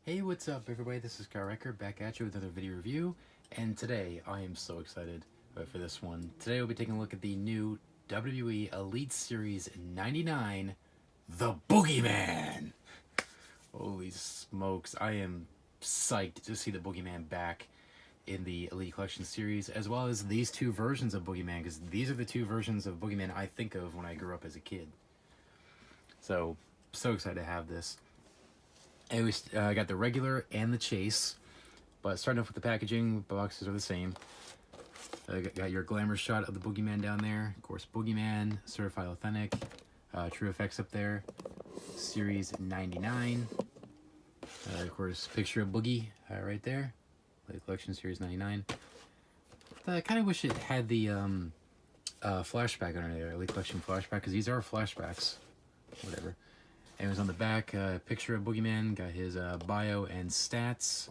Hey, what's up everybody? This is Kyle Recker back at you with another video review, and today I am so excited for this one. Today we'll be taking a look at the new WWE Elite Series 99, The Boogeyman! Holy smokes, I am psyched to see the Boogeyman back in the Elite Collection series, as well as these two versions of Boogeyman, because these are the two versions of Boogeyman I think of when I grew up as a kid. So excited to have this. And we got the regular and the chase, but starting off with the packaging, the boxes are the same. Got your glamour shot of the Boogeyman down there. Of course, Boogeyman, certified authentic, true effects up there. Series 99. Of course, picture of Boogie right there. Elite Collection Series 99. I kind of wish it had the flashback under there, Elite Collection flashback, because these are flashbacks. Whatever. And it was on the back, picture of Boogeyman, got his bio and stats.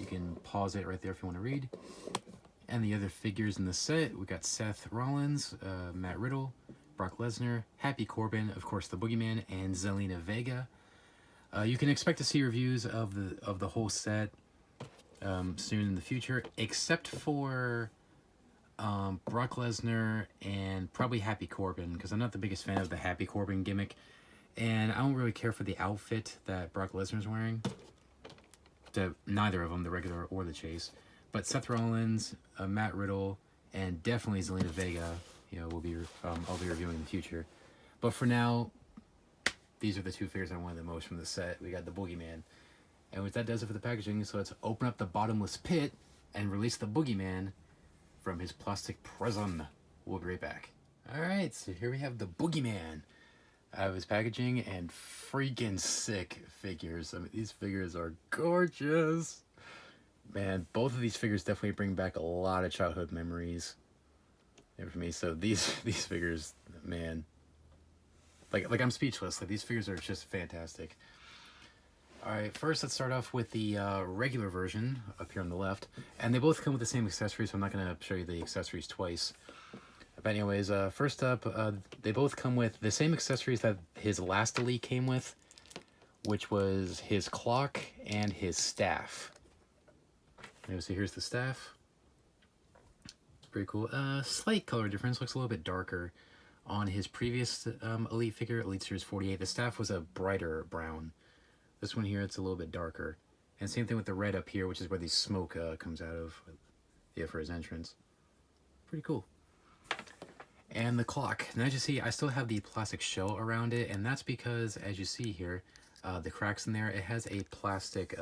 You can pause it right there if you want to read. And the other figures in the set, we got Seth Rollins, Matt Riddle, Brock Lesnar, Happy Corbin, of course the Boogeyman, and Zelina Vega. You can expect to see reviews of the whole set soon in the future, except for Brock Lesnar and probably Happy Corbin, because I'm not the biggest fan of the Happy Corbin gimmick. And I don't really care for the outfit that Brock Lesnar's wearing. Neither of them, the regular or the chase. But Seth Rollins, Matt Riddle, and definitely Zelina Vega, I'll be reviewing in the future. But for now, these are the two figures I wanted the most from the set. We got the Boogeyman. And what that does it for the packaging, so let's open up the bottomless pit and release the Boogeyman from his plastic prison. We'll be right back. Alright, so here we have the Boogeyman. Out of his packaging, and freaking sick figures. I mean, these figures are gorgeous. Man, both of these figures definitely bring back a lot of childhood memories for me. So these figures, man, like I'm speechless. Like, these figures are just fantastic. All right, first let's start off with the regular version up here on the left, and they both come with the same accessories, so I'm not gonna show you the accessories twice. But anyways, first up, they both come with the same accessories that his last Elite came with, which was his clock and his staff. So here's the staff. It's pretty cool. Slight color difference, looks a little bit darker. On his previous Elite figure, Elite Series 48, the staff was a brighter brown. This one here, it's a little bit darker. And same thing with the red up here, which is where the smoke comes out of for his entrance. Pretty cool. And the clock. Now, as you see, I still have the plastic shell around it, and that's because, as you see here, the cracks in there, it has a plastic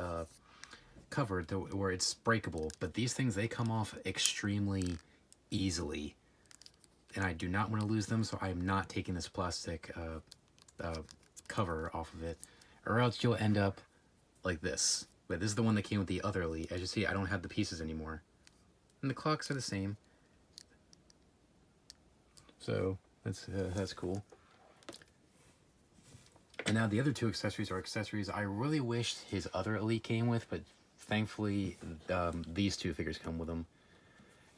cover where it's breakable. But these things, they come off extremely easily, and I do not want to lose them, so I'm not taking this plastic cover off of it, or else you'll end up like this. But this is the one that came with the other Elite. As you see, I don't have the pieces anymore. And the clocks are the same. So that's cool. And now the other two accessories are accessories I really wished his other Elite came with, but thankfully these two figures come with them.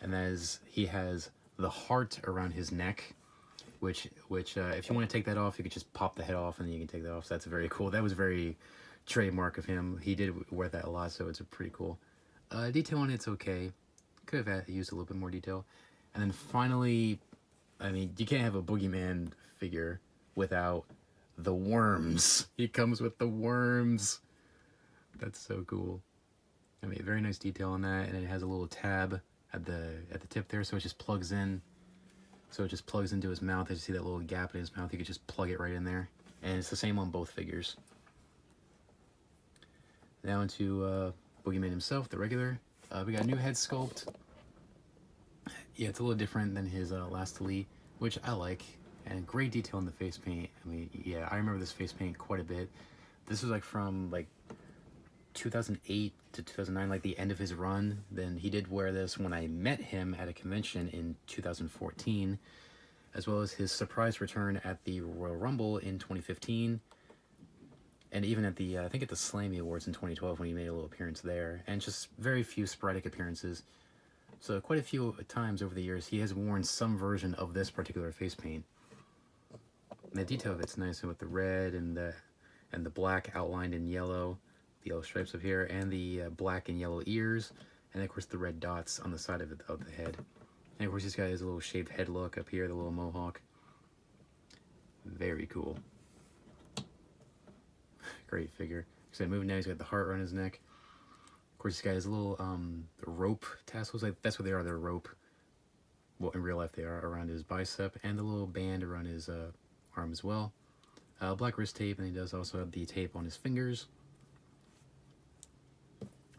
And that is, he has the heart around his neck, which if you want to take that off, you could just pop the head off and then you can take that off. So that's very cool. That was very trademark of him. He did wear that a lot, so it's a pretty cool. Detail on it's okay. Could have used a little bit more detail. And then finally, I mean, you can't have a Boogeyman figure without the worms. He comes with the worms. That's so cool. I mean, very nice detail on that, and it has a little tab at the tip there, so it just plugs in. So it just plugs into his mouth. As you see that little gap in his mouth, you could just plug it right in there. And it's the same on both figures. Now into Boogeyman himself, the regular. We got a new head sculpt. Yeah, it's a little different than his last Elite, which I like, and great detail in the face paint. I mean, yeah, I remember this face paint quite a bit. This was like from like 2008 to 2009, like the end of his run. Then he did wear this when I met him at a convention in 2014, as well as his surprise return at the Royal Rumble in 2015, and even at the I think at the Slammy Awards in 2012 when he made a little appearance there, and just very few sporadic appearances. So quite a few times over the years, he has worn some version of this particular face paint. And the detail of it's nice with the red and the black outlined in yellow. the yellow stripes up here, and the black and yellow ears, and of course the red dots on the side of the head. And of course this guy has a little shaved head look up here, the little mohawk. Very cool. Great figure. So moving now, he's got the heart around his neck. Of course, this guy has a little rope tassels. Like, that's what they are. They're rope. Well, in real life, they are around his bicep, and the little band around his arm as well. Black wrist tape, and he does also have the tape on his fingers.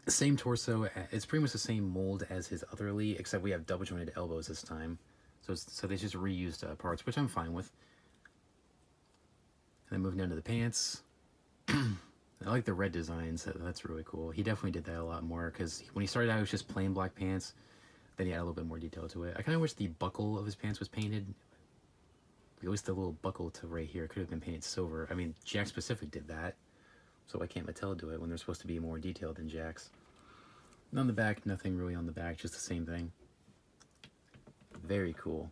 Same torso. It's pretty much the same mold as his other Elite, except we have double jointed elbows this time. So they just reused parts, which I'm fine with. And then moving down to the pants. I like the red designs. That's really cool. He definitely did that a lot more, because when he started out, it was just plain black pants. Then he had a little bit more detail to it. I kind of wish the buckle of his pants was painted. At least the little buckle to right here could have been painted silver. I mean, Jax Pacific did that, so why can't Mattel do it when they're supposed to be more detailed than Jax? And on the back, nothing really on the back, just the same thing. Very cool.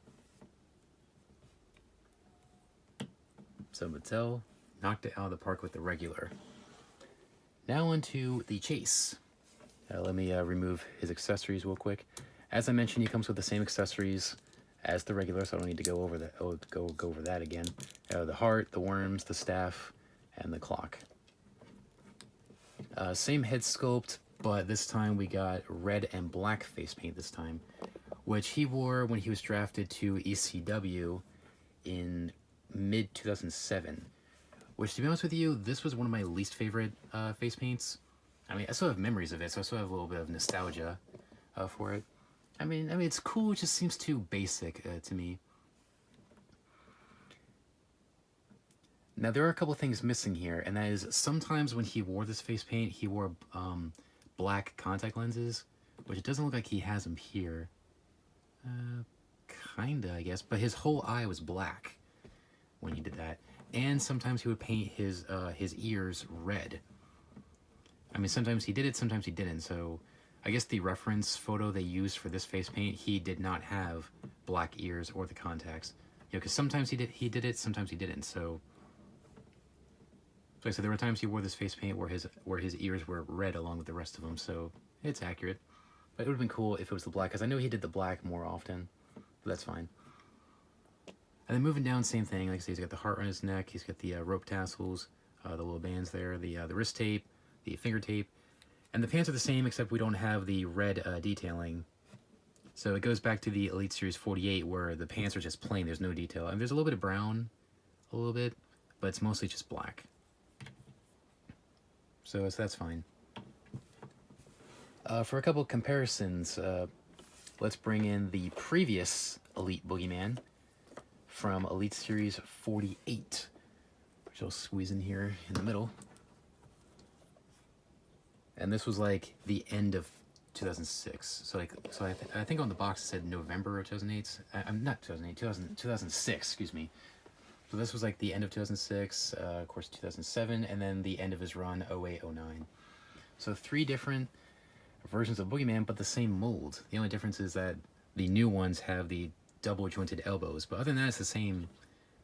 So Mattel knocked it out of the park with the regular. Now onto the Chase. Let me remove his accessories real quick. As I mentioned, he comes with the same accessories as the regular, so I don't need to go over that. Go over that again. The heart, the worms, the staff, and the clock. Same head sculpt, but this time we got red and black face paint this time, which he wore when he was drafted to ECW in mid-2007. Which, to be honest with you, this was one of my least favorite face paints. I mean, I still have memories of it, so I still have a little bit of nostalgia for it. I mean, it's cool. It just seems too basic to me. Now, there are a couple things missing here, and that is sometimes when he wore this face paint, he wore black contact lenses, which it doesn't look like he has them here. Kinda, I guess, but his whole eye was black when he did that. And sometimes he would paint his ears red. I mean, sometimes he did it, sometimes he didn't. So I guess the reference photo they used for this face paint, he did not have black ears or the contacts. You know, because sometimes he did it, sometimes he didn't. So like I said, there were times he wore this face paint where his ears were red along with the rest of them. So it's accurate. But it would have been cool if it was the black, because I know he did the black more often. But that's fine. And then moving down, same thing. Like I said, he's got the heart on his neck. He's got the rope tassels, the little bands there, the wrist tape, the finger tape. And the pants are the same, except we don't have the red detailing. So it goes back to the Elite Series 48, where the pants are just plain. There's no detail. And there's a little bit of brown, a little bit, but it's mostly just black. So that's fine. For a couple of comparisons, let's bring in the previous Elite Boogeyman from Elite Series 48, which I'll squeeze in here in the middle. And this was like the end of 2006. So I think on the box it said November of 2008. I'm not 2008, 2006, excuse me. So this was like the end of 2006, of course 2007, and then the end of his run 08-09. So 3 different versions of Boogeyman, but the same mold. The only difference is that the new ones have the double jointed elbows, but other than that, it's the same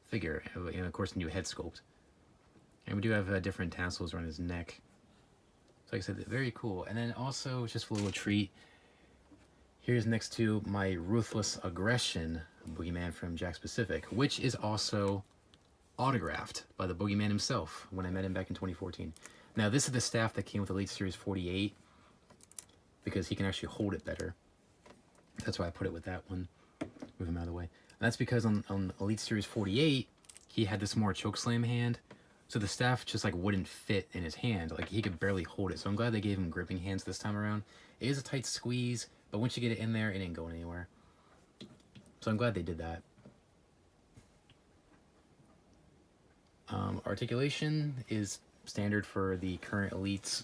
figure. And of course, new head sculpt. And we do have different tassels around his neck. So like I said, very cool. And then also, just a little treat, here's next to my Ruthless Aggression Boogeyman from Jax Pacific, which is also autographed by the Boogeyman himself when I met him back in 2014. Now, this is the staff that came with Elite Series 48, because he can actually hold it better. That's why I put it with that one. Move him out of the way. And that's because on Elite Series 48, he had this more chokeslam hand, so the staff just like wouldn't fit in his hand. Like, he could barely hold it. So I'm glad they gave him gripping hands this time around. It is a tight squeeze, but once you get it in there, it ain't going anywhere. So I'm glad they did that. Articulation is standard for the current Elites.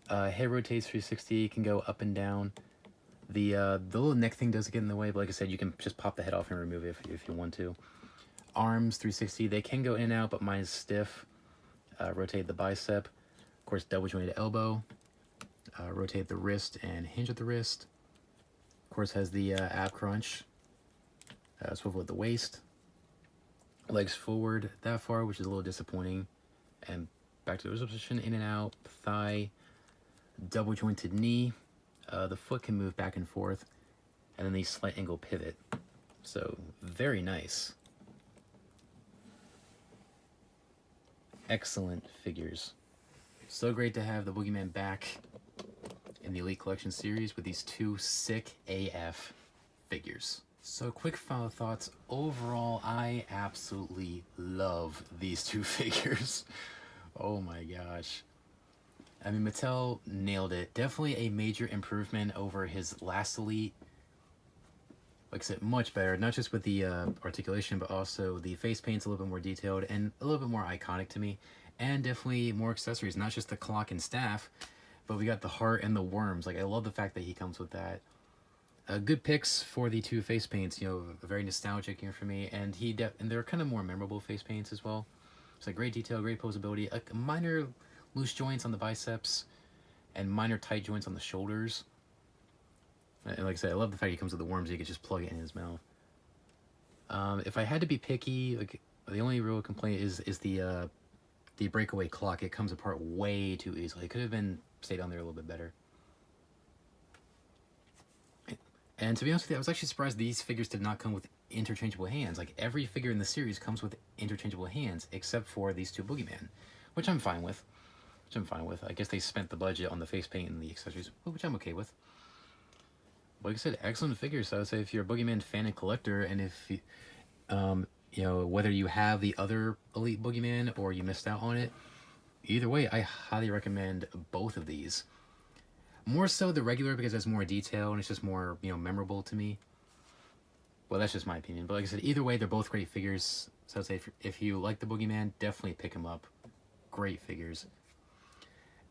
Head rotates 360, can go up and down. The little neck thing does get in the way, but like I said, you can just pop the head off and remove it if you want to. Arms 360, they can go in and out, but mine is stiff. Rotate the bicep. Of course, double jointed elbow. Rotate the wrist and hinge at the wrist. Of course, has the ab crunch. Swivel at the waist. Legs forward that far, which is a little disappointing. And back to the original position, in and out, thigh, double jointed knee. The foot can move back and forth, and then the slight angle pivot. So very nice. Excellent figures. So great to have the Boogeyman back in the Elite Collection series with these two sick AF figures. So quick final thoughts. Overall, I absolutely love these two figures. Oh my gosh. I mean, Mattel nailed it. Definitely a major improvement over his last Elite. Like I said, much better. Not just with the articulation, but also the face paint's a little bit more detailed and a little bit more iconic to me. And definitely more accessories. Not just the clock and staff, but we got the heart and the worms. Like, I love the fact that he comes with that. Good picks for the two face paints. You know, very nostalgic here for me. And and they're kind of more memorable face paints as well. It's like great detail, great posability. Like minor loose joints on the biceps and minor tight joints on the shoulders. And like I said, I love the fact he comes with the worms. So you can just plug it in his mouth. If I had to be picky, like the only real complaint is the breakaway clock. It comes apart way too easily. It could have been stayed on there a little bit better. And to be honest with you, I was actually surprised these figures did not come with interchangeable hands. Like, every figure in the series comes with interchangeable hands, except for these two Boogeyman, which I'm fine with. I guess they spent the budget on the face paint and the accessories, which I'm okay with. Like I said, excellent figures. So I would say if you're a Boogeyman fan and collector, and if you, you know, whether you have the other Elite Boogeyman or you missed out on it, either way, I highly recommend both of these. More so the regular because there's more detail and it's just more, you know, memorable to me. Well, that's just my opinion. But like I said, either way, they're both great figures. So I'd say if you like the Boogeyman, definitely pick them up. Great figures.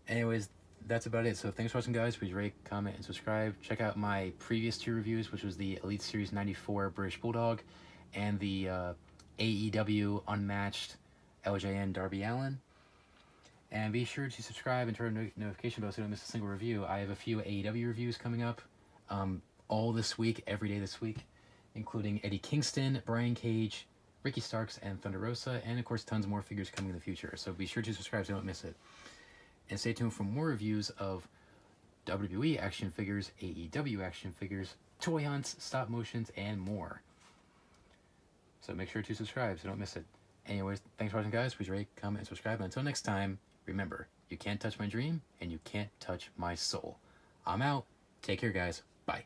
Anyways, that's about it. So thanks for watching, guys. Please rate, comment, and subscribe. Check out my previous two reviews, which was the Elite Series 94 British Bulldog and the AEW Unmatched LJN Darby Allin. And be sure to subscribe and turn on the notification bell so you don't miss a single review. I have a few AEW reviews coming up all this week, every day this week, including Eddie Kingston, Brian Cage, Ricky Starks, and Thunder Rosa, and of course tons more figures coming in the future. So be sure to subscribe so you don't miss it. And stay tuned for more reviews of WWE action figures, AEW action figures, toy hunts, stop motions, and more. So make sure to subscribe so you don't miss it. Anyways, thanks for watching, guys. Please rate, comment, and subscribe. And until next time, remember, you can't touch my dream, and you can't touch my soul. I'm out. Take care, guys. Bye.